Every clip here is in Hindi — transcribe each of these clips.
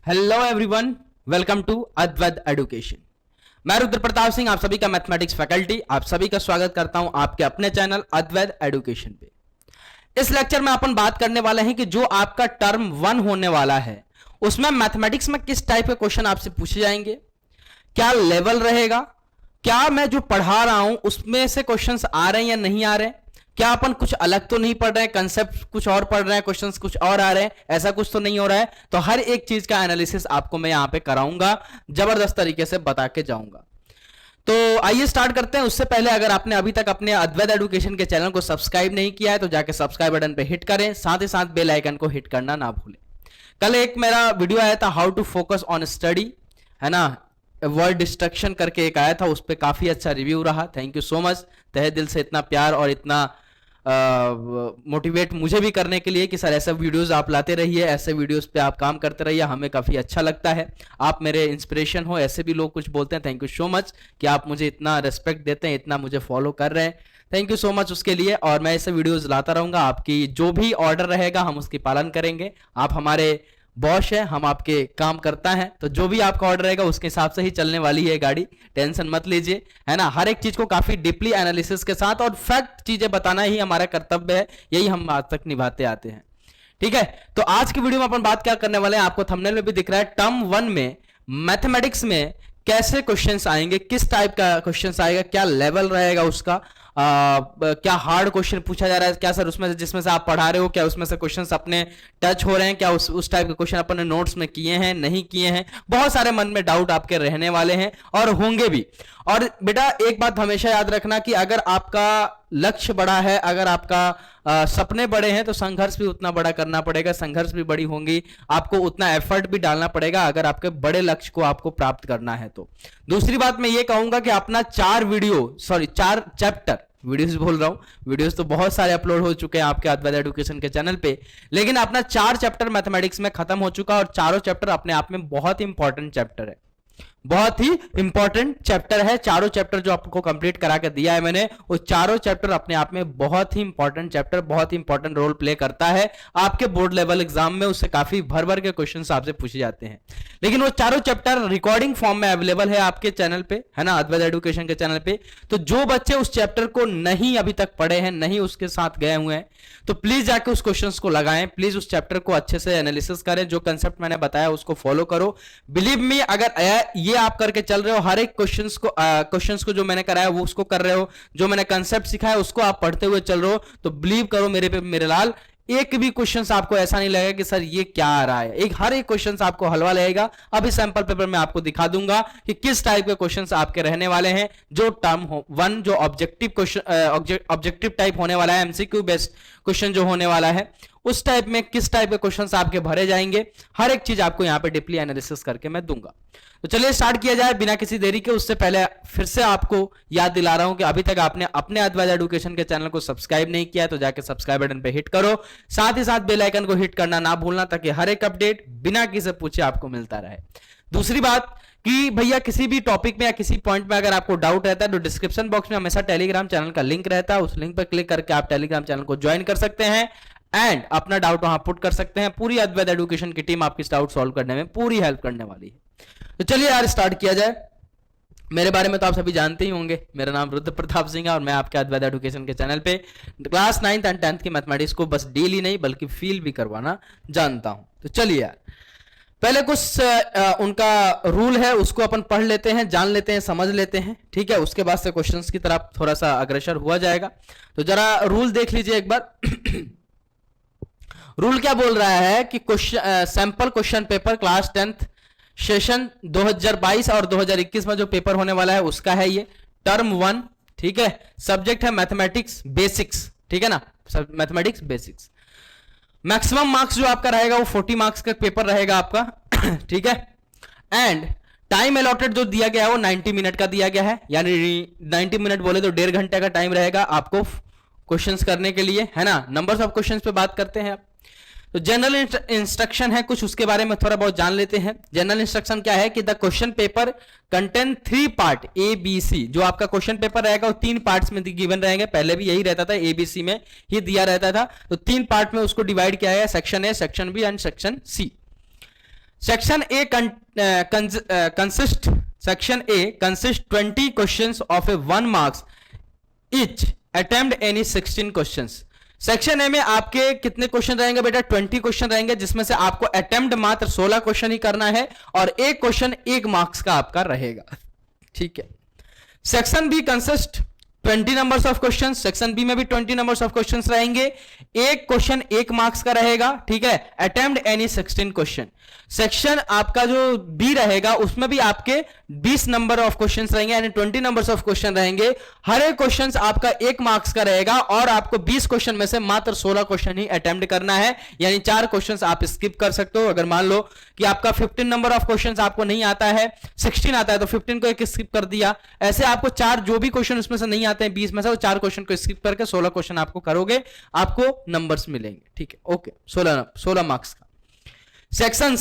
Hello everyone, welcome to Advait education. मैं रुद्र प्रताप सिंह, आप सभी का मैथमेटिक्स फैकल्टी, आप सभी का स्वागत करता हूं आपके अपने चैनल अद्वैत एडुकेशन पे। इस लेक्चर में अपन बात करने वाले हैं कि जो आपका टर्म 1 होने वाला है उसमें मैथमेटिक्स में किस टाइप के क्वेश्चन आपसे पूछे जाएंगे, क्या लेवल रहेगा, क्या मैं जो पढ़ा रहा हूं उसमें से क्वेश्चंस आ रहे हैं या नहीं आ रहे हैं, क्या अपन कुछ अलग तो नहीं पढ़ रहे हैं, कंसेप्ट कुछ और पढ़ रहे हैं, क्वेश्चंस कुछ और आ रहे हैं, ऐसा कुछ तो नहीं हो रहा है। तो हर एक चीज का एनालिसिस आपको मैं यहां पे कराऊंगा, जबरदस्त तरीके से बता के जाऊंगा। तो आइए स्टार्ट करते हैं। उससे पहले अगर आपने अभी तक अपने अद्वैत एडुकेशन के चैनल को सब्सक्राइब नहीं किया है तो जाके सब्सक्राइब बटन पे हिट करें, साथ ही साथ बेल आइकन को हिट करना ना भूलें। कल एक मेरा वीडियो आया था how to focus on study, है ना, वर्ड डिस्ट्रक्शन करके एक आया था, उस पर काफी अच्छा रिव्यू रहा। थैंक यू सो मच, तहे दिल से इतना प्यार और इतना मोटिवेट मुझे भी करने के लिए कि सर ऐसे वीडियोस आप लाते रहिए, ऐसे वीडियोस पे आप काम करते रहिए, हमें काफी अच्छा लगता है। आप मेरे इंस्पिरेशन हो, ऐसे भी लोग कुछ बोलते हैं। थैंक यू सो मच कि आप मुझे इतना रेस्पेक्ट देते हैं, इतना मुझे फॉलो कर रहे हैं। थैंक यू सो मच उसके लिए। और मैं ऐसे वीडियोस लाता रहूंगा, आपकी जो भी ऑर्डर रहेगा हम उसकी पालन करेंगे। आप हमारे बॉस है, हम आपके काम करता है, तो जो भी आपका ऑर्डर रहेगा उसके हिसाब से ही चलने वाली है गाड़ी, टेंशन मत लीजिए, है ना। हर एक चीज को काफी डीपली एनालिसिस के साथ और फैक्ट चीजें बताना ही हमारा कर्तव्य है, यही हम आज तक निभाते आते हैं। ठीक है, तो आज की वीडियो में अपन बात क्या करने वाले हैं, आपको थंबनेल में भी दिख रहा है, टर्म 1 में मैथमेटिक्स में कैसे क्वेश्चंस आएंगे, किस टाइप का क्वेश्चंस आएगा, क्या लेवल रहेगा उसका, क्या हार्ड क्वेश्चन पूछा जा रहा है, क्या सर उसमें से जिसमें से आप पढ़ा रहे हो क्या उसमें से क्वेश्चंस अपने टच हो रहे हैं, क्या उस टाइप के क्वेश्चन अपने नोट्स में किए हैं नहीं किए हैं। बहुत सारे मन में डाउट आपके रहने वाले हैं और होंगे भी। और बेटा एक बात हमेशा याद रखना कि अगर आपका लक्ष्य बड़ा है, अगर आपका सपने बड़े हैं तो संघर्ष भी उतना बड़ा करना पड़ेगा, संघर्ष भी बड़ी होंगी, आपको उतना एफर्ट भी डालना पड़ेगा अगर आपके बड़े लक्ष्य को आपको प्राप्त करना है तो। दूसरी बात मैं ये कहूंगा कि अपना 4 चैप्टर, वीडियोस बोल रहा हूं, वीडियोस तो बहुत सारे अपलोड हो चुके हैं आपके अद्वैत एडुकेशन के चैनल पे, लेकिन अपना 4 चैप्टर मैथमेटिक्स में खत्म हो चुका और चारों चैप्टर अपने आप में बहुत ही इंपॉर्टेंट चैप्टर है, बहुत ही इंपॉर्टेंट चैप्टर है। चारों चैप्टर जो आपको कंप्लीट करा के दिया है मैंने, वो चारों चैप्टर अपने आप में बहुत ही इंपॉर्टेंट चैप्टर, बहुत ही इंपॉर्टेंट रोल प्ले करता है आपके बोर्ड लेवल एग्जाम में। उससे काफी भर भर के क्वेश्चंस आपसे पूछे जाते हैं। लेकिन वो चारों चैप्टर रिकॉर्डिंग फॉर्म में अवेलेबल है आपके चैनल पे, है ना, अद्वैत एडुकेशन के चैनल पे। तो जो बच्चे उस चैप्टर को नहीं अभी तक पढ़े हैं, नहीं उसके साथ गए हुए हैं, तो प्लीज जाके उस क्वेश्चंस को लगाएं, प्लीज उस चैप्टर को अच्छे से एनालिसिस करें, जो कंसेप्ट मैंने बताया उसको फॉलो करो। बिलीव मी, अगर ये आप करके चल रहे हो, हर एक क्वेश्चंस को जो मैंने कराया वो उसको कर रहे हो, जो मैंने कंसेप्ट सिखाया उसको आप पढ़ते हुए चल रहे हो, तो बिलीव करो मेरे पे मेरे लाल, एक भी क्वेश्चंस आपको ऐसा नहीं लगेगा कि सर ये क्या आ रहा है। हर एक क्वेश्चंस आपको हलवा लगेगा। अभी सैंपल पेपर में आपको दिखा दूंगा कि किस टाइप के क्वेश्चंस आपके रहने वाले हैं। जो टर्म 1 जो ऑब्जेक्टिव क्वेश्चन, ऑब्जेक्टिव टाइप होने वाला है, एमसीक्यू बेस्ड क्वेश्चन जो होने वाला है, उस टाइप में किस टाइप के क्वेश्चंस आपके भरे जाएंगे, हर एक चीज आपको यहां पे डीपली एनालिसिस करके मैं दूंगा। तो चलिए स्टार्ट किया जाए बिना किसी देरी के। उससे पहले फिर से आपको याद दिला रहा हूं कि अभी तक आपने अपने अद्वैत एडुकेशन के चैनल को सब्सक्राइब नहीं किया तो जाके सब्सक्राइब बटन पे हिट करो, साथ ही साथ बेल आइकन को हिट करना ना भूलना, ताकि हर एक अपडेट बिना किसी पूछे आपको मिलता रहे। दूसरी बात कि भैया किसी भी टॉपिक में या किसी पॉइंट में अगर आपको डाउट रहता है तो डिस्क्रिप्शन बॉक्स में हमेशा टेलीग्राम चैनल का लिंक रहता है, उस लिंक पर क्लिक करके आप टेलीग्राम चैनल को ज्वाइन कर सकते हैं एंड अपना डाउट वहां पुट कर सकते हैं। पूरी अद्वैत एडुकेशन की टीम आपकी डाउट सॉल्व करने में पूरी हेल्प करने वाली है। तो चलिए यार स्टार्ट किया जाए। मेरे बारे में तो आप सभी जानते ही होंगे, मेरा नाम रुद्र प्रताप सिंह है और मैं आपके अद्वैत एडुकेशन के चैनल पे क्लास 9th एंड 10th की मैथमेटिक्स को बस डेली नहीं बल्कि फील भी करवाना जानता हूं। तो चलिए यार पहले कुछ उनका रूल है उसको अपन पढ़ लेते हैं, जान लेते हैं, समझ लेते हैं, ठीक है। उसके बाद से क्वेश्चंस की तरफ थोड़ा सा अग्रसर हुआ जाएगा। तो जरा रूल देख लीजिए एक बार। रूल क्या बोल रहा है कि sample question paper class 10th session 2022 और 2021 में जो पेपर होने वाला है उसका है ये टर्म 1, ठीक है। सब्जेक्ट है मैथमेटिक्स बेसिक्स, ठीक है ना, मैथमेटिक्स बेसिक्स। मैक्सिमम मार्क्स जो आपका रहेगा वो 40 मार्क्स का पेपर रहेगा आपका, ठीक है। एंड टाइम अलॉटेड जो दिया गया है वो 90 मिनट का दिया गया है, यानी 90 मिनट बोले तो 1.5 घंटे का टाइम रहेगा आपको क्वेश्चंस करने के लिए, है ना। नंबर्स ऑफ क्वेश्चंस पे बात करते हैं आप। तो जनरल इंस्ट्रक्शन है कुछ, उसके बारे में थोड़ा बहुत जान लेते हैं। जनरल इंस्ट्रक्शन क्या है कि the question paper contain 3 part ABC। जो आपका क्वेश्चन पेपर रहेगा वो 3 पार्ट्स में गिवन रहेंगे, पहले भी यही रहता था, ABC में ही दिया रहता था। तो 3 पार्ट में उसको डिवाइड किया है, section A, section B and section C। Section A consist section A consist 20 questions of A 1 marks each attempt any 16 questions. Section A में आपके कितने क्वेश्चन रहेंगे बेटा? 20 क्वेश्चन रहेंगे, जिसमें से आपको अटेम्प्ट मात्र 16 क्वेश्चन ही करना है और एक क्वेश्चन 1 मार्क्स का आपका रहेगा। ठीक है। Section B consist 20 numbers of question. Section B में भी 20 नंबर्स ऑफ क्वेश्चन रहेंगे, एक क्वेश्चन 1 मार्क्स का रहेगा। ठीक है। Attempt any 16 question. सेक्शन आपका जो बी रहेगा उसमें भी आपके 20 नंबर ऑफ क्वेश्चंस रहेंगे, यानी 20 नंबर्स ऑफ क्वेश्चन रहेंगे। हर एक क्वेश्चन आपका 1 मार्क्स का रहेगा और आपको 20 क्वेश्चन में से मात्र 16 क्वेश्चन ही अटेम्प्ट करना है, यानी 4 क्वेश्चंस आप स्किप कर सकते हो। अगर मान लो कि आपका 15 नंबर ऑफ क्वेश्चंस आपको नहीं आता है, 16 आता है, तो 15 को एक स्किप कर दिया। ऐसे आपको 4 जो भी क्वेश्चन उसमें से नहीं आते हैं 20 में से, वो 4 क्वेश्चन को स्किप करके 16 क्वेश्चन आपको करोगे, आपको नंबर्स मिलेंगे। ठीक है, ओके, 16 मार्क्स का। Section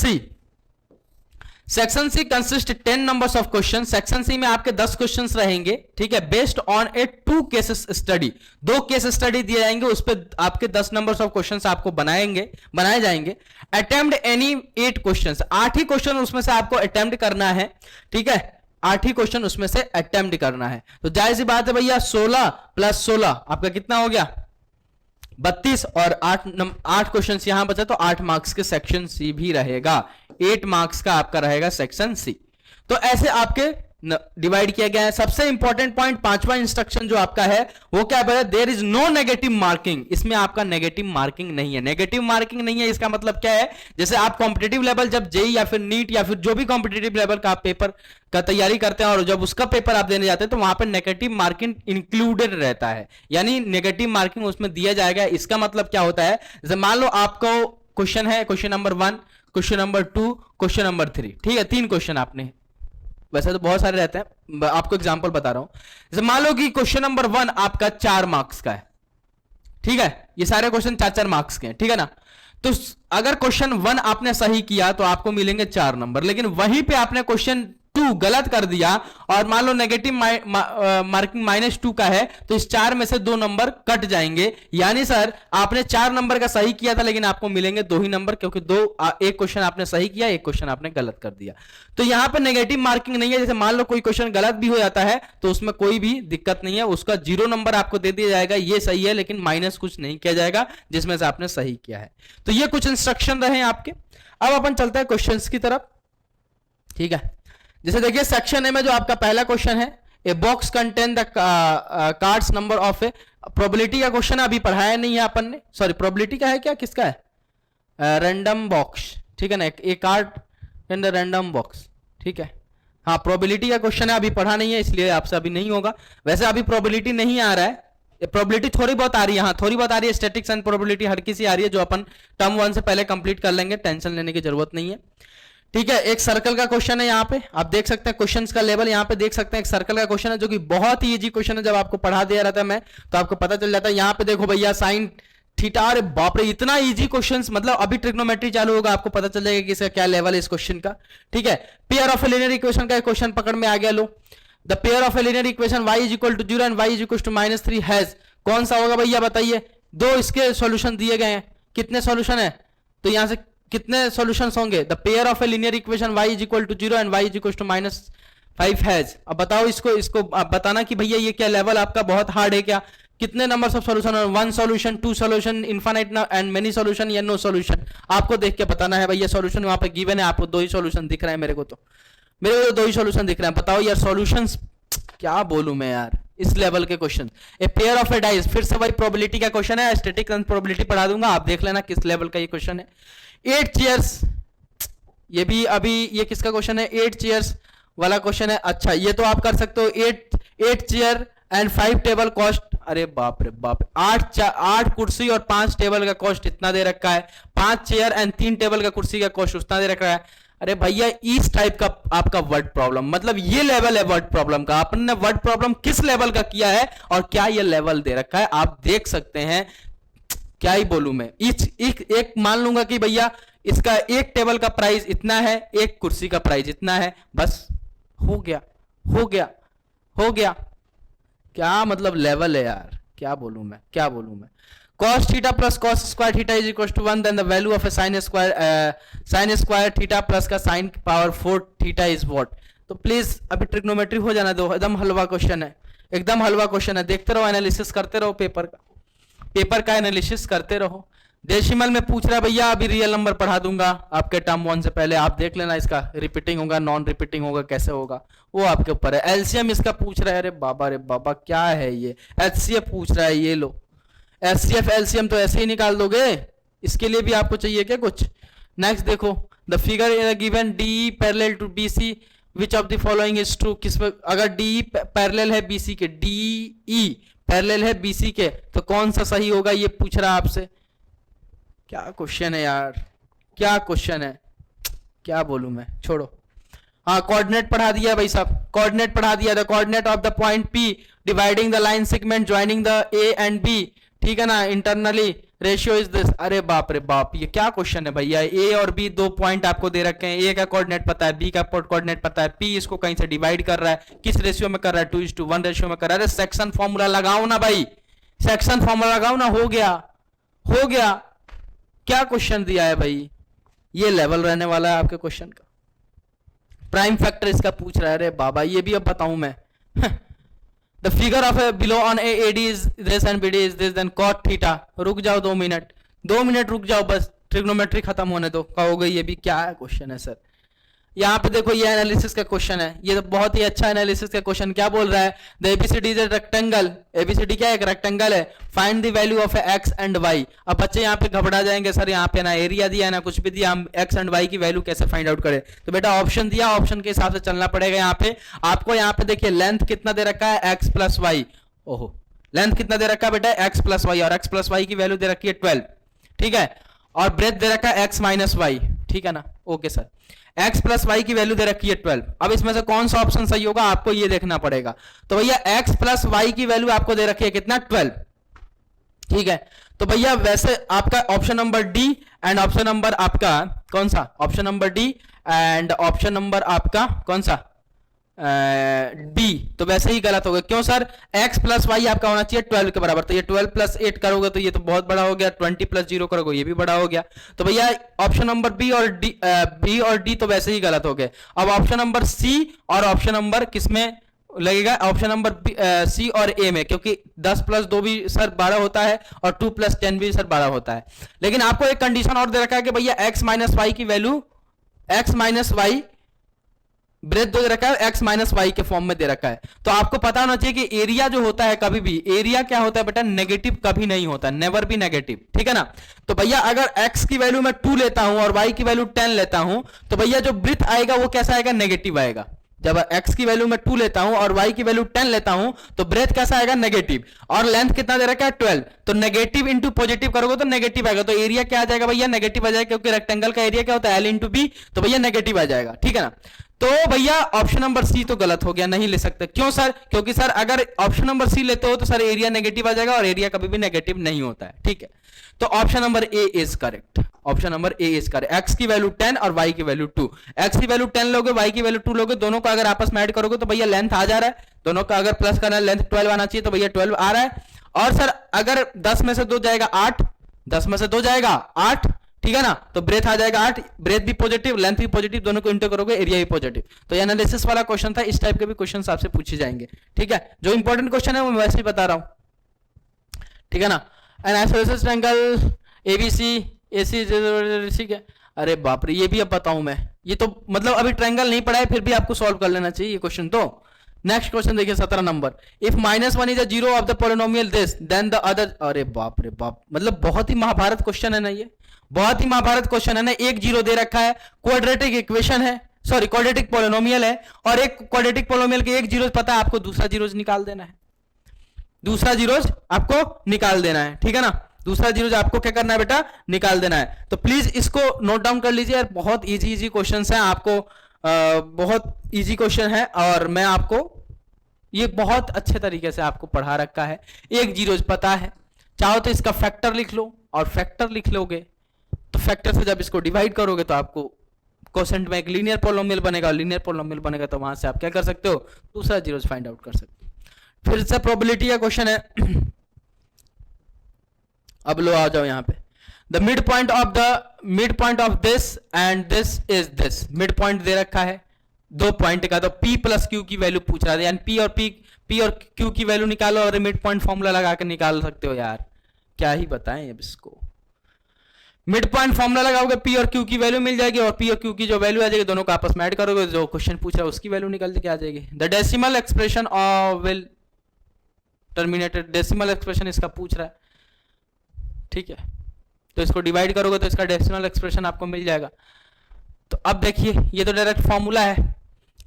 C consist 10 numbers of question. Section C में आपके 10 क्वेश्चंस रहेंगे। ठीक है। Based on a 2 cases study, 2 case study दिए जाएंगे, उस पर आपके 10 नंबर्स ऑफ क्वेश्चंस आपको बनाए जाएंगे। अटेम्प्ट एनी 8 क्वेश्चंस, 8 ही क्वेश्चन उसमें से आपको अटेम्प्ट करना है। ठीक है, 8 ही क्वेश्चन उसमें से अटेम्प्ट करना है। तो जाहिर सी बात है भैया, 16 + 16 आपका कितना हो गया? 32 और 8 क्वेश्चन यहां बचा, तो 8 मार्क्स के सेक्शन सी भी रहेगा। 8 मार्क्स का आपका रहेगा सेक्शन सी। तो ऐसे आपके डिवाइड किया गया है। सबसे इंपॉर्टेंट पॉइंट 5वां इंस्ट्रक्शन जो आपका है वो क्या है? There is no negative marking. इसमें आपका नेगेटिव मार्किंग नहीं है। नेगेटिव मार्किंग नहीं है इसका मतलब क्या है? जैसे आप कॉम्पिटिटिव लेवल जब जेई या फिर नीट या फिर जो भी कॉम्पिटिटिव लेवल का आप पेपर का तैयारी करते हैं और जब उसका पेपर आप देने जाते हैं तो वहां पर नेगेटिव मार्किंग इंक्लूडेड रहता है, यानी नेगेटिव मार्किंग उसमें दिया जाएगा। इसका मतलब क्या होता है? जैसे मान लो आपको क्वेश्चन है, question number 1, question number 2, question number 3। ठीक है, 3 क्वेश्चन आपने, वैसे तो बहुत सारे रहते हैं, आपको एग्जांपल बता रहा हूं। जैसे मान लो कि क्वेश्चन नंबर 1 आपका 4 मार्क्स का है। ठीक है, ये सारे क्वेश्चन 4-4 मार्क्स के हैं। ठीक है ना? तो अगर क्वेश्चन 1 आपने सही किया तो आपको मिलेंगे 4 नंबर, लेकिन वहीं पे आपने क्वेश्चन 2 गलत कर दिया और मान लो नेगेटिव मार्किंग -2 का है, तो इस 4 में से 2 नंबर कट जाएंगे। यानी सर आपने 4 नंबर का सही किया था, लेकिन आपको मिलेंगे 2 ही नंबर, क्योंकि एक क्वेश्चन आपने सही किया, एक क्वेश्चन आपने गलत कर दिया। तो यहां पर नेगेटिव मार्किंग नहीं है। जैसे मान लो कोई क्वेश्चन गलत भी हो जाता है तो उसमें कोई भी दिक्कत नहीं है, उसका 0 नंबर आपको दे दिया जाएगा, ये सही है, लेकिन माइनस कुछ नहीं किया जाएगा जिसमें से आपने सही किया है। तो ये कुछ इंस्ट्रक्शन रहे आपके। अब अपन चलते हैं क्वेश्चंस की तरफ। ठीक है, जैसे देखिए सेक्शन ए में जो आपका पहला क्वेश्चन है, a box contain the cards number of A, probability का क्वेश्चन है, अभी पढ़ाया नहीं है अपन ने। सॉरी, प्रोबेबिलिटी का है क्या, किसका है? Random box. ठीक है ना, a card in the random box. ठीक है, हाँ, प्रोबेबिलिटी का क्वेश्चन है, अभी पढ़ा नहीं है इसलिए आपसे अभी नहीं होगा। वैसे अभी प्रोबेबिलिटी नहीं आ रहा है, प्रोबेबिलिटी थोड़ी बहुत आ रही है, हाँ थोड़ी बहुत आ रही है। स्टैटिक्स एंड प्रोबेबिलिटी हर किसी आ रही है, जो अपन टर्म 1 से पहले कंप्लीट कर लेंगे, टेंशन लेने की जरूरत नहीं है। ठीक है, एक सर्कल का क्वेश्चन है, यहाँ पे आप देख सकते हैं क्वेश्चंस का लेवल, यहाँ पे देख सकते हैं एक सर्कल का क्वेश्चन है जो कि बहुत ही इजी क्वेश्चन है। जब आपको पढ़ा दिया रहता है मैं, तो आपको पता चल जाता है। यहाँ पे देखो भैया, साइन थीटा, अरे बाप रे, इतना इजी क्वेश्चंस, मतलब अभी ट्रिग्नोमेट्री चालू होगा, आपको पता चल जाएगा कि इसका क्या लेवल है इस क्वेश्चन का। ठीक है, pair of a linear equation का क्वेश्चन पकड़ में आ गया। लो, the pair of a linear equation y = 0 and y = -3 has, कौन सा होगा भैया बताइए? 2 इसके सॉल्यूशन दिए गए हैं, कितने सॉल्यूशन है? तो यहां से कितने सॉल्यूशंस होंगे? The pair of a linear equation y = 0 and y = -5 has. अब बताओ इसको आप बताना कि भैया ये क्या लेवल आपका बहुत हार्ड है क्या? कितने numbers of solution? 1 solution, 2 solution, infinite and many solution या नो सॉल्यूशन? आपको देख के बताना है भैया। सॉल्यूशन वहां पे गिवन है, आपको 2 ही सॉल्यूशन दिख रहे हैं, मेरे को तो 2 ही सॉल्यूशन दिख रहे हैं। बताओ यार, सॉल्यूशंस क्या बोलूं मैं यार, इस लेवल के question. A pair of A dice, फिर से वही प्रोबेबिलिटी का क्वेश्चन है, स्टैटिक एंड प्रोबेबिलिटी पढ़ा दूंगा, आप देख लेना किस लेवल का ये क्वेश्चन है। 8 चेयर्स, ये भी अभी ये किसका क्वेश्चन है? 8 चेयर्स वाला क्वेश्चन है। अच्छा, ये तो आप कर सकते हो। 8 चेयर एंड 5 टेबल कॉस्ट, अरे बाप रे बाप, 8 कुर्सी और 5 टेबल का कॉस्ट इतना दे रखा है। 5 चेयर एंड 3 टेबल का कुर्सी का कॉस्ट उतना दे रखा है। अरे भैया, इस टाइप का आपका वर्ड प्रॉब्लम, मतलब ये लेवल है वर्ड प्रॉब्लम का। आपने वर्ड प्रॉब्लम किस लेवल का किया है और क्या ये लेवल दे रखा है, आप देख सकते हैं। क्या ही बोलूं मैं, एक मान लूंगा कि भैया इसका एक टेबल का प्राइस इतना है, एक कुर्सी का प्राइस इतना है, बस हो गया, हो गया, हो गया। क्या मतलब लेवल है यार, क्या बोलूं मैं। cos theta plus cos square theta is equal to 1, then the value of a sine square theta plus का sine power 4 theta is what. तो प्लीज अभी ट्रिग्नोमेट्री हो जाना दो, एकदम हलवा क्वेश्चन है, एकदम हलवा क्वेश्चन है, देखते रहो, एनालिसिस करते रहो, पेपर का एनालिसिस करते रहो। डेसिमल में पूछ रहा है भैया, अभी रियल नंबर पढ़ा दूंगा आपके टर्म 1 से पहले, आप देख लेना, इसका रिपीटिंग होगा नॉन रिपीटिंग होगा कैसे होगा वो आपके ऊपर है। एलसीएम इसका पूछ रहा है, अरे बाबा क्या है ये, एचसीएफ पूछ रहा है, ये लो एचसीएफ एलसीएम तो ऐसे ही निकाल दोगे, इसके लिए भी आपको चाहिए क्या कुछ। नेक्स्ट देखो, the figure given D parallel to BC which of the following is true. किस अगर डी पैरेलल है बीसी के, डी ई पैरेलल है बीसी के, तो कौन सा सही होगा ये पूछ रहा है आपसे। क्या क्वेश्चन है यार, क्या क्वेश्चन है, क्या बोलूं मैं, छोड़ो। हाँ कोऑर्डिनेट पढ़ा दिया भाई साहब, कोऑर्डिनेट पढ़ा दिया, the coordinate of the point P dividing the line segment joining the A and B, ठीक है ना, इंटरनली रेशियो इज दिस। अरे बाप रे बाप, ये क्या क्वेश्चन है भैया, ए और बी दो पॉइंट आपको दे रखे हैं, ए का कोऑर्डिनेट पता है, बी का कोऑर्डिनेट पता है, पी इसको कहीं से डिवाइड कर रहा है, किस रेशियो में कर रहा है, 2:1 रेशियो में कर रहा है। अरे सेक्शन फॉर्मूला लगाओ ना भाई, सेक्शन फॉर्मूला लगाओ ना, हो गया। क्या क्वेश्चन दिया है भाई, ये लेवल रहने वाला है आपके क्वेश्चन का। प्राइम फैक्टर इसका पूछ रहा है, अरे बाबा ये भी अब बताऊं मैं। The figure of A below on A AD is this and BD is this, then cot theta. रुक जाओ 2 मिनट रुक जाओ, बस ट्रिग्नोमेट्री खत्म होने दो, कहोगे ये भी क्या है क्वेश्चन है सर। यहाँ पे देखो ये एनालिसिस का क्वेश्चन है, ये तो बहुत ही अच्छा एनालिसिस का क्वेश्चन। क्या बोल रहा है, the ABCD is a rectangle, ABCD क्या है, एक रेक्टेंगल है, find the value of X and Y. अब बच्चे यहाँ पे घबरा जाएंगे, सर यहाँ पे ना एरिया दिया है ना कुछ भी दिया, हम एक्स एंड वाई की वैल्यू कैसे फाइंड आउट करें। तो बेटा ऑप्शन दिया, ऑप्शन के हिसाब से चलना पड़ेगा। यहाँ पे आपको यहाँ पे देखिए लेंथ कितना दे रखा है, एक्स प्लस वाई, ओहो लेंथ कितना दे रखा है बेटा, एक्स प्लस वाई, और एक्स प्लस वाई की वैल्यू दे रखी है 12, ठीक है, और ब्रेथ दे रखा है एक्स माइनस वाई, ठीक है ना, okay sir, x plus Y की वैल्यू दे रखी है 12। अब इसमें से कौन सा ऑप्शन सही होगा आपको ये देखना पड़ेगा। तो भैया x प्लस वाई की वैल्यू आपको दे रखी है कितना, 12, ठीक है। तो भैया वैसे आपका option number D and option number आपका कौन सा, option number D and option number आपका कौन सा, डी, तो वैसे ही गलत हो गया। क्यों सर, x प्लस वाई आपका होना चाहिए 12 के बराबर, तो ये 12 प्लस 8 करोगे तो ये तो बहुत बड़ा हो गया, 20 प्लस 0 करोगे ये भी बड़ा हो गया। तो भैया ऑप्शन नंबर बी और डी तो वैसे ही गलत हो गए। अब ऑप्शन नंबर सी और ऑप्शन नंबर किसमें लगेगा, ऑप्शन नंबर सी और ए में, क्योंकि 10 प्लस 2 भी सर 12 होता है और 2 प्लस 10 भी सर 12 होता है। लेकिन आपको एक कंडीशन और दे रखा है कि भैया x माइनस वाई की वैल्यू, x माइनस वाई ब्रेथ दे रखा है, x माइनस वाई के फॉर्म में दे रखा है। तो आपको पता होना चाहिए कि एरिया जो होता है, कभी भी एरिया क्या होता है बेटा, नेगेटिव कभी नहीं होता, नेवर भी नेगेटिव, ठीक है ना। तो भैया अगर x की वैल्यू मैं 2 लेता हूं और y की वैल्यू 10 लेता हूं, तो भैया जो ब्रेथ आएगा वो कैसा आएगा, नेगेटिव आएगा। जब x की वैल्यू मैं 2 लेता हूं और y की वैल्यू 10 लेता हूं, तो ब्रेथ कैसा आएगा, नेगेटिव, और लेंथ कितना दे रखा है 12, तो नेगेटिव इंटू पॉजिटिव करोगे तो नेगेटिव आएगा, तो एरिया क्या आ जाएगा भैया, नेगेटिव आ जाएगा, क्योंकि रेक्टेंगल का एरिया क्या होता है, l इंटू बी, तो भैया नेगेटिव आ जाएगा, ठीक है ना। तो भैया ऑप्शन नंबर सी तो गलत हो गया, नहीं ले सकते। क्यों सर, क्योंकि सर अगर ऑप्शन नंबर सी लेते हो तो सर एरिया नेगेटिव आ जाएगा, और एरिया कभी भी नेगेटिव नहीं होता है, ठीक है। तो option number A is correct, option number A is correct. X की वैल्यू 10 और वाई की वैल्यू 2, एक्स की वैल्यू 10 लोगे, वाई की वैल्यू 2 लोगे, दोनों को अगर आपस में ऐड करोगे तो भैया लेंथ आ जा रहा है, दोनों का अगर प्लस करना है लेंथ 12 आना चाहिए, तो भैया 12 आ रहा है। और सर अगर 10 में से 2 जाएगा 8, 10 में से 2 जाएगा 8, ठीक है ना, तो ब्रेथ आ जाएगा 8, ब्रेथ भी पॉजिटिव लेंथ भी पॉजिटिव, दोनों को इंटू करोगे एरिया भी पॉजिटिव। तो ये एनालिसिस वाला क्वेश्चन था, इस टाइप के भी क्वेश्चन आपसे पूछे जाएंगे, ठीक है। जो इंपॉर्टेंट क्वेश्चन है वो मैं वैसे ही बता रहा हूं, ठीक है ना। N isosceles triangle ABC AC, ठीक है। अरे बाप रे, ये भी अब बताऊं मैं, ये तो मतलब अभी ट्रायंगल नहीं पढ़ा है, फिर भी आपको सॉल्व कर लेना चाहिए ये क्वेश्चन। तो नेक्स्ट क्वेश्चन देखिए 17 नंबर, if -1 is a zero of the polynomial this then the other. अरे बाप रे बाप, मतलब बहुत ही महाभारत क्वेश्चन है ना, ये बहुत ही महाभारत क्वेश्चन है ना। एक जीरो दे रखा है, क्वाड्रेटिक इक्वेशन है, सॉरी क्वाड्रेटिक पॉलिनोमियल है, और एक क्वाड्रेटिक पॉलिनोमियल के एक जीरो पता है आपको, दूसरा जीरो निकाल देना है, दूसरा जीरो आपको निकाल देना है, ठीक है ना। दूसरा जीरो आपको क्या करना है बेटा, निकाल देना है। तो प्लीज इसको नोट डाउन कर लीजिए, बहुत इजी क्वेश्चन है, आपको बहुत इजी क्वेश्चन है, और मैं आपको ये बहुत अच्छे तरीके से आपको पढ़ा रखा है। एक जीरो पता है, चाहो तो इसका फैक्टर लिख लो, और फैक्टर लिख लोगे तो फैक्टर से जब इसको डिवाइड करोगे तो आपको क्वोशेंट में एक लीनियर पॉलिनोमियल बनेगा, लीनियर पॉलिनोमियल बनेगा तो वहां से आप क्या कर सकते हो, दूसरा जीरो फाइंड आउट कर सकते हो। फिर से प्रोबेबिलिटी का क्वेश्चन है, अब लो आ जाओ यहाँ पे, the mid point of this and this is this, mid point दे रखा है 2 पॉइंट का, तो P प्लस Q की वैल्यू पूछ रहा है, यानी P और Q की वैल्यू निकालो और मिड पॉइंट फॉर्मूला लगा के निकाल सकते हो यार, क्या ही बताएं अब इसको। मिड पॉइंट फॉर्मूला लगाओगे P और Q की वैल्यू मिल जाएगी, और P और Q की जो वैल्यू आ जाएगी दोनों को आपस में ऐड करोगे, जो क्वेश्चन पूछ रहा है उसकी वैल्यू निकल के आ जाएगी। The decimal expression will terminated, decimal expression इसका पूछ रहा है, ठीक है, तो इसको डिवाइड करोगे तो इसका डेसिमल एक्सप्रेशन आपको मिल जाएगा। तो अब देखिए ये तो डायरेक्ट फॉर्मूला है,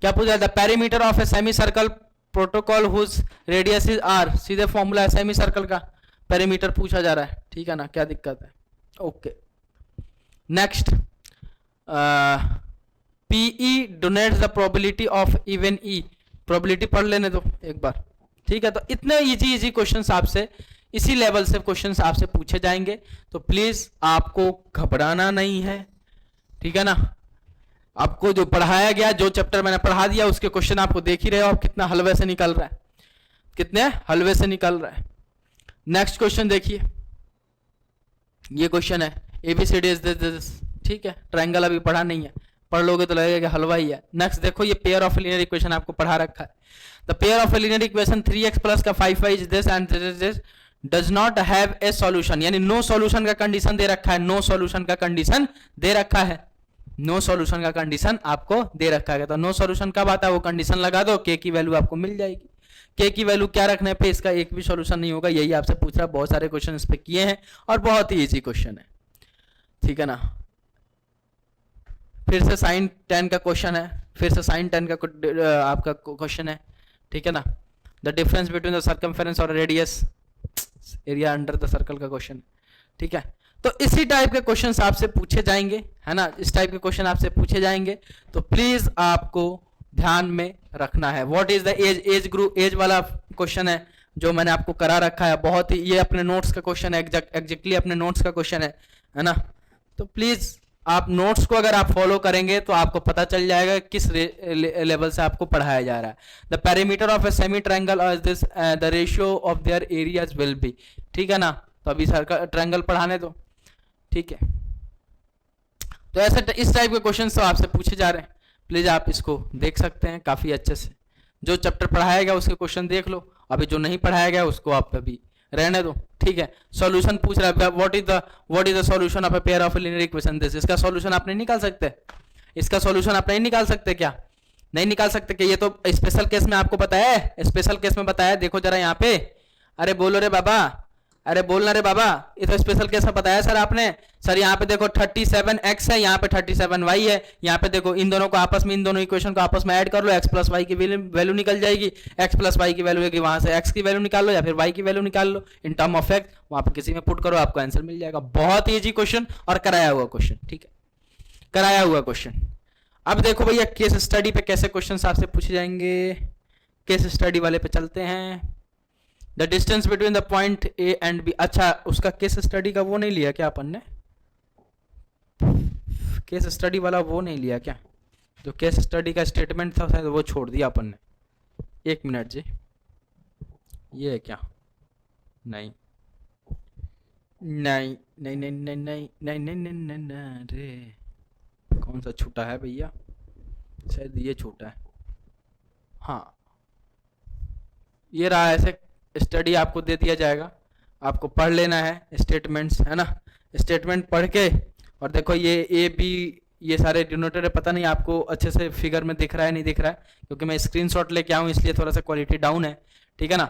क्या पूछा है, the perimeter of a semi circle protocol whose radius is r, सीधे फॉर्मूला है, सेमी सर्कल का पेरीमीटर पूछा जा रहा है, ठीक है ना, क्या दिक्कत है। Okay next, PE denotes the probability of even E, probability पढ़ लेने दो एक बार, ठीक है। तो इतने इजी क्वेश्चंस आपसे इसी लेवल से क्वेश्चंस आपसे पूछे जाएंगे, तो प्लीज आपको घबराना नहीं है, ठीक है ना। आपको जो पढ़ाया गया, जो चैप्टर मैंने पढ़ा दिया उसके क्वेश्चन आपको देख ही रहे हो, आप कितना हलवे से निकल रहा है, कितने हलवे से निकल रहा है। नेक्स्ट क्वेश्चन देखिए, ये क्वेश्चन है ABCD इज दिस, ठीक है, ट्रायंगल अभी पढ़ा नहीं है, पढ़ लोगे तो लगेगा कि हलवा ही है। नेक्स्ट देखो, ये पेयर ऑफ लीनियर इक्वेशन आपको पढ़ा रखा है, the pair of linear equation 3x plus का 5y is this and this does not have a solution, यानी नो सॉल्यूशन का कंडीशन दे रखा है, नो सॉल्यूशन का कंडीशन दे रखा है, नो सॉल्यूशन का कंडीशन आपको दे रखा है। तो नो सॉल्यूशन कब आता है, वो कंडीशन लगा दो, के की वैल्यू आपको मिल जाएगी। के की वैल्यू क्या रखने पे इसका एक भी सॉल्यूशन नहीं होगा, यही आपसे पूछ रहा है, बहुत सारे क्वेश्चन इस पे किए हैं और बहुत ही इजी क्वेश्चन है, ठीक है ना। फिर से साइन 10 का क्वेश्चन है, फिर से साइन 10 का आपका क्वेश्चन है, ठीक है ना। The difference between the circumference और radius area under the circle का क्वेश्चन, ठीक है। तो इसी टाइप के क्वेश्चन आपसे पूछे जाएंगे, है ना, इस टाइप के क्वेश्चन आपसे पूछे जाएंगे, तो प्लीज आपको ध्यान में रखना है। What is the age group, age वाला क्वेश्चन है जो मैंने आपको करा रखा है, बहुत ही, ये अपने नोट्स का क्वेश्चन है, एग्जैक्टली अपने नोट्स का क्वेश्चन है ना। तो प्लीज आप नोट्स को अगर आप फॉलो करेंगे तो आपको पता चल जाएगा किस लेवल से आपको पढ़ाया जा रहा है। The perimeter of a semi triangle is this, the ratio of their areas will be, ठीक है ना। तो अभी सर्कल ट्रायंगल पढ़ाने दो, ठीक है। तो ऐसे इस टाइप के क्वेश्चन तो आपसे पूछे जा रहे हैं, प्लीज आप इसको देख सकते हैं काफी अच्छे से। जो चैप्टर पढ़ाया गया उसके क्वेश्चन देख लो, अभी जो नहीं पढ़ाया गया उसको आप अभी रहने दो, ठीक है। सॉल्यूशन पूछ रहा है, what is the solution of a pair of linear equation this, इसका सॉल्यूशन आप नहीं निकाल सकते, इसका सॉल्यूशन आप नहीं निकाल सकते, क्या नहीं निकाल सकते? कि ये तो स्पेशल केस में आपको बताया है, स्पेशल केस में बताया, देखो जरा यहाँ पे, अरे बोलो रे बाबा, अरे बोलना रे बाबा, ये तो स्पेशल केस में बताया सर आपने। सर यहाँ पे देखो 37x है, यहाँ पे 37y है, यहाँ पे देखो इन दोनों को आपस में, इन दोनों इक्वेशन को आपस में ऐड कर लो, x प्लस वाई की वैल्यू निकल जाएगी, x प्लस वाई की वैल्यू है कि वहां से x की वैल्यू निकाल लो या फिर y की वैल्यू निकाल लो इन टर्म ऑफ x, वहां पे किसी में पुट करो, आपको आंसर मिल जाएगा। बहुत इजी क्वेश्चन और कराया हुआ क्वेश्चन, ठीक है, कराया हुआ क्वेश्चन। अब देखो भैया केस स्टडी पे कैसे क्वेश्चन आपसे पूछे जाएंगे, केस स्टडी वाले पे चलते हैं। The distance between the point A and B, अच्छा उसका केस स्टडी का वो नहीं लिया क्या अपन ने, केस स्टडी वाला वो नहीं लिया क्या, जो केस स्टडी का स्टेटमेंट था शायद वो छोड़ दिया अपन ने। एक मिनट जी, ये है क्या, नहीं नहीं नहीं नहीं नहीं नहीं नहीं नहीं नहीं नहीं नहीं रे, कौन सा छूटा है भैया, शायद ये छूटा है, हाँ ये रहा। ऐसे स्टडी आपको दे दिया जाएगा, आपको पढ़ लेना है स्टेटमेंट्स, है ना, स्टेटमेंट पढ़ के, और देखो ये ए बी ये सारे डिनोटेड है, पता नहीं आपको अच्छे से फिगर में दिख रहा है नहीं दिख रहा है, क्योंकि मैं स्क्रीनशॉट लेके आऊँ इसलिए थोड़ा सा क्वालिटी डाउन है, ठीक है ना।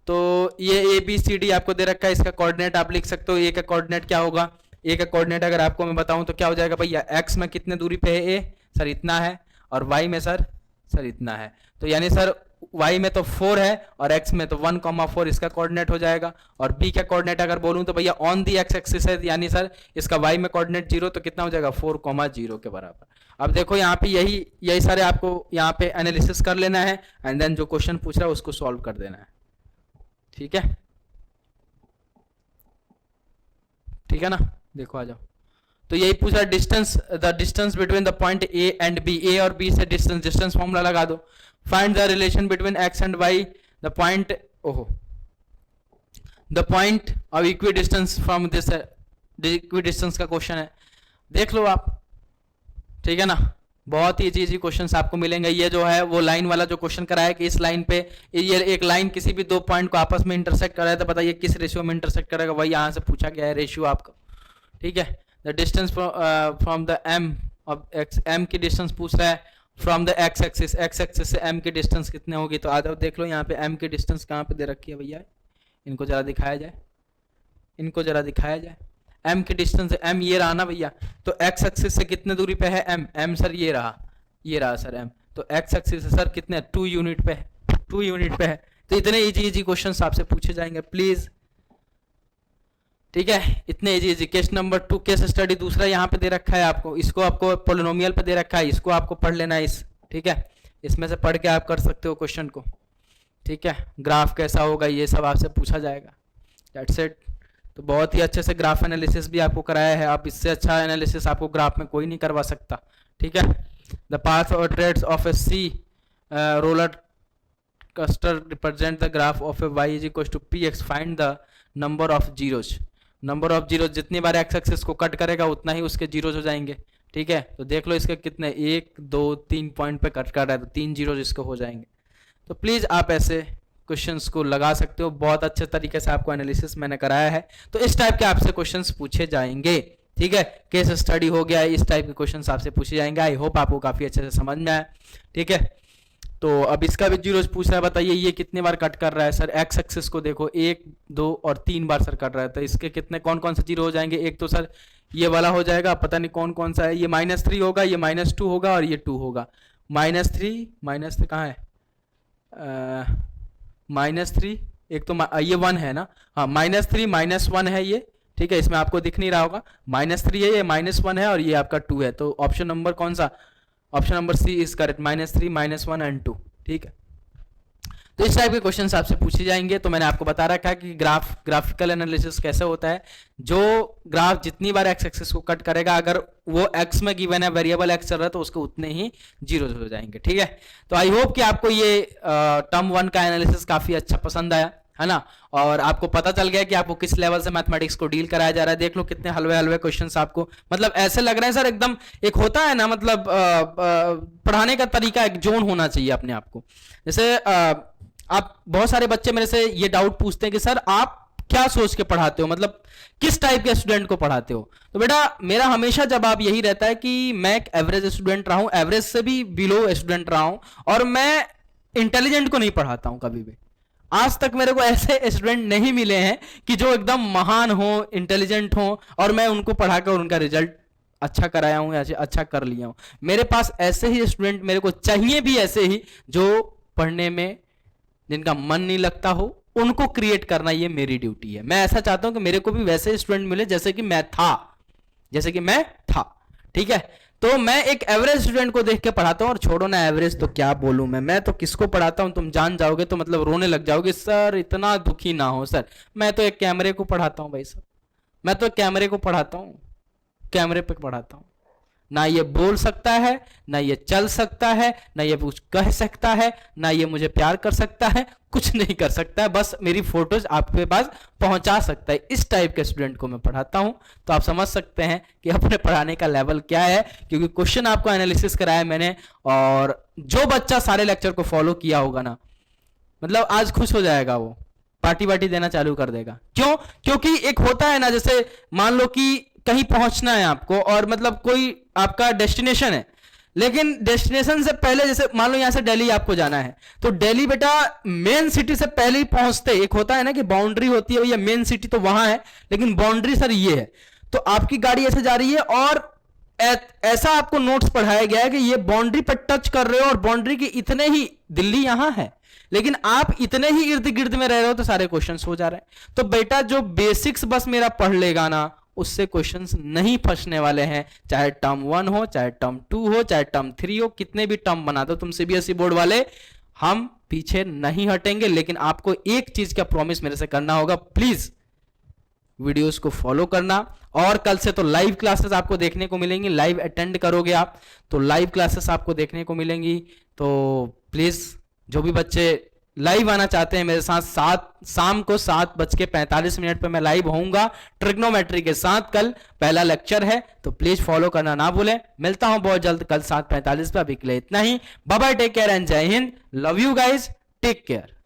तो ये ए बी सी डी आपको दे रखा है, इसका कोऑर्डिनेट आप लिख सकते हो। ए का कोऑर्डिनेट क्या होगा, ए का कोऑर्डिनेट अगर आपको मैं बताऊं तो क्या हो जाएगा भैया, एक्स में कितने दूरी पे है ए, सर इतना है, और वाई में सर इतना है, तो यानी सर y में तो 4 है और x में तो 1,4 इसका कोऑर्डिनेट हो जाएगा। और b का कोऑर्डिनेट अगर बोलूं तो भैया ऑन दी x एक्सिस है, यानी सर इसका y में कोऑर्डिनेट 0, तो कितना हो जाएगा 4,0 के बराबर। अब देखो यहाँ पे यही सारे आपको यहाँ पे एनालिसिस कर लेना है, एंड देन जो क्वेश्चन पूछ रहा है उसको सॉल्व कर देना है, ठीक है, ठीक है ना। देखो आ जाओ, तो यही पूछा distance, the distance between the point A and B, A और बी से डिस्टेंस फॉर्मूला लगा दो। Find the relation between x and y, the point, ओहो the point of equidistance from this, equidistance का क्वेश्चन है, देख लो आप, ठीक है ना। बहुत ही इजी क्वेश्चंस आपको मिलेंगे। ये जो है वो लाइन वाला जो क्वेश्चन कराया कि इस लाइन पे ये एक लाइन किसी भी दो पॉइंट को आपस में इंटरसेक्ट कर रहा है, तो बताइए किस रेशियो में इंटरसेक्ट करेगा, वही यहाँ से पूछा गया है रेशियो आपको, ठीक है। The distance from the M of X, M की डिस्टेंस पूछ रहा है from the X axis, X axis से एम की डिस्टेंस कितने होगी, तो आ जाओ देख लो यहाँ पे एम की डिस्टेंस कहाँ पे दे रखी है भैया, इनको जरा दिखाया जाए, इनको जरा दिखाया जाए। एम की डिस्टेंस, एम ये रहा ना भैया, तो एक्स एक्सिस से कितने दूरी पे है एम, एम सर ये रहा सर एम, तो एक्स एक्सिस से सर कितने 2 यूनिट पे है, 2 यूनिट पे है। तो इतने इजी क्वेश्चंस आपसे पूछे जाएंगे प्लीज, ठीक है। इतने easy case number 2 case study दूसरा यहाँ पे दे रखा है आपको, इसको आपको पोलिनोमियल पे दे रखा है, इसको आपको पढ़ लेना है इस, ठीक है। इसमें से पढ़ के आप कर सकते हो क्वेश्चन को, ठीक है। ग्राफ कैसा होगा ये सब आपसे पूछा जाएगा, दैट्स इट। तो बहुत ही अच्छे से ग्राफ एनालिसिस भी आपको कराया है, आप इससे अच्छा एनालिसिस आपको ग्राफ में कोई नहीं करवा सकता, ठीक है। द पाथ और traced of a sea roller coaster represent the graph of a Y is equal to P X, find the number of zeros, number of zero, जितनी बार एक्स एक्सिस को कट करेगा उतना ही उसके जीरोज हो जाएंगे, ठीक है। तो देख लो इसके कितने 1 2 3 पॉइंट पे कट कर रहा है, तो 3 जीरोज इसको हो जाएंगे। तो प्लीज आप ऐसे क्वेश्चंस को लगा सकते हो, बहुत अच्छे तरीके से आपको एनालिसिस मैंने कराया है। तो इस टाइप के आपसे क्वेश्चंस पूछे जाएंगे, ठीक है। केस स्टडी हो गया, इस टाइप के क्वेश्चंस आपसे पूछे जाएंगे। आई होप आपको काफी अच्छे से समझ में आया, ठीक है। तो अब इसका भी जीरोज पूछ रहा है, बताइए ये कितने बार कट कर रहा है सर, एक्स एक्सिस को देखो 1 2 और 3 बार सर कट रहा है, तो इसके कितने कौन कौन से जीरो हो जाएंगे, एक तो सर ये वाला हो जाएगा, पता नहीं कौन कौन सा है, ये -3 होगा, ये -2 होगा और ये 2 होगा। -3 कहाँ है, -3 एक तो ये 1 है ना, हाँ -3 -1 है ये, ठीक है। इसमें आपको दिख नहीं रहा होगा, -3 है, ये -1 है और ये आपका 2 है, तो ऑप्शन नंबर कौन सा, option number C is correct, -3 -1 and 2, ठीक है। तो इस टाइप के क्वेश्चंस आपसे पूछे जाएंगे। तो मैंने आपको बता रखा है कि ग्राफिकल एनालिसिस कैसे होता है, जो ग्राफ जितनी बार एक्स एक्सिस को कट करेगा, अगर वो एक्स में गिवन है, वेरिएबल एक्स चल रहा है, तो उसको उतने ही जीरो हो जाएंगे, ठीक है। तो आई होप कि आपको ये टर्म 1 का एनालिसिस काफी अच्छा पसंद आया, है ना, और आपको पता चल गया कि आपको किस लेवल से मैथमेटिक्स को डील कराया जा रहा है। देख लो कितने हलवे हलवे क्वेश्चंस आपको, मतलब ऐसे लग रहे हैं सर एकदम, एक होता है ना मतलब पढ़ाने का तरीका एक जोन होना चाहिए अपने आप को। जैसे आप, बहुत सारे बच्चे मेरे से ये डाउट पूछते हैं कि सर आप क्या सोच के पढ़ाते हो, मतलब किस टाइप के स्टूडेंट को पढ़ाते हो। तो बेटा मेरा हमेशा जवाब यही रहता है कि मैं एक एवरेज स्टूडेंट रहा हूं, एवरेज से भी बिलो स्टूडेंट रहा हूं, और मैं इंटेलिजेंट को नहीं पढ़ाता हूं कभी भी। आज तक मेरे को ऐसे स्टूडेंट नहीं मिले हैं कि जो एकदम महान हो, इंटेलिजेंट हो, और मैं उनको पढ़ाकर उनका रिजल्ट अच्छा कराया हूं या अच्छा कर लिया हूं। मेरे पास ऐसे ही स्टूडेंट मेरे को चाहिए भी, ऐसे ही जो पढ़ने में जिनका मन नहीं लगता हो, उनको क्रिएट करना ये मेरी ड्यूटी है। मैं ऐसा चाहता हूं कि मेरे को भी वैसे स्टूडेंट मिले जैसे कि मैं था, ठीक है। तो मैं एक एवरेज स्टूडेंट को देख के पढ़ाता हूं, और छोड़ो ना एवरेज तो क्या बोलूं मैं तो किसको पढ़ाता हूं तुम जान जाओगे तो मतलब रोने लग जाओगे, सर इतना दुखी ना हो सर, मैं तो एक कैमरे को पढ़ाता हूं भाई साहब, मैं तो कैमरे को पढ़ाता हूं, कैमरे पे पढ़ाता हूं। ना ये बोल सकता है, ना ये चल सकता है, ना ये कुछ कह सकता है, ना ये मुझे प्यार कर सकता है, कुछ नहीं कर सकता है, बस मेरी फोटोज आपके पास पहुंचा सकता है। इस टाइप के स्टूडेंट को मैं पढ़ाता हूं। तो आप समझ सकते हैं कि अपने पढ़ाने का लेवल क्या है, क्योंकि क्वेश्चन आपको एनालिसिस कराया मैंने, और जो बच्चा सारे लेक्चर को फॉलो किया होगा ना, मतलब आज खुश हो जाएगा, वो पार्टी वार्टी देना चालू कर देगा। क्यों? क्योंकि एक होता है ना, जैसे मान लो कि कहीं पहुंचना है आपको, और मतलब कोई आपका डेस्टिनेशन है, लेकिन डेस्टिनेशन से पहले, जैसे मान लो यहां से दिल्ली आपको जाना है, तो दिल्ली बेटा मेन सिटी से पहले ही पहुंचते, एक होता है ना कि बाउंड्री होती है, भैया मेन सिटी तो वहां है, लेकिन बाउंड्री सर ये है, तो आपकी गाड़ी ऐसे जा रही है, और ऐसा आपको नोट्स पढ़ाया गया है कि ये बाउंड्री पर टच कर रहे हो, और बाउंड्री के इतने ही, दिल्ली यहां है लेकिन आप इतने ही इर्द गिर्द में रह रहे हो, तो सारे क्वेश्चंस हो जा रहे हैं। तो बेटा जो बेसिक्स बस मेरा पढ़ लेगा ना, उससे क्वेश्चंस नहीं फंसने वाले हैं, चाहे टर्म 1 हो, चाहे टर्म 2 हो, चाहे टर्म 3 हो, कितने भी टर्म बना दो तुम सीबीएसई बोर्ड वाले, हम पीछे नहीं हटेंगे। लेकिन आपको एक चीज का प्रॉमिस मेरे से करना होगा, प्लीज वीडियोस को फॉलो करना, और कल से तो लाइव क्लासेस आपको देखने को मिलेंगी, लाइव अटेंड करोगे आप तो लाइव क्लासेस आपको देखने को मिलेंगी। तो प्लीज जो भी बच्चे लाइव आना चाहते हैं मेरे साथ, शाम को 7:45 पे मैं लाइव होऊंगा ट्रिग्नोमेट्री के साथ। कल पहला लेक्चर है, तो प्लीज फॉलो करना ना भूलें। मिलता हूं बहुत जल्द कल 7:45 पे। अभी के लिए इतना ही। Bye bye, take care and जय हिंद। Love you guys, take care.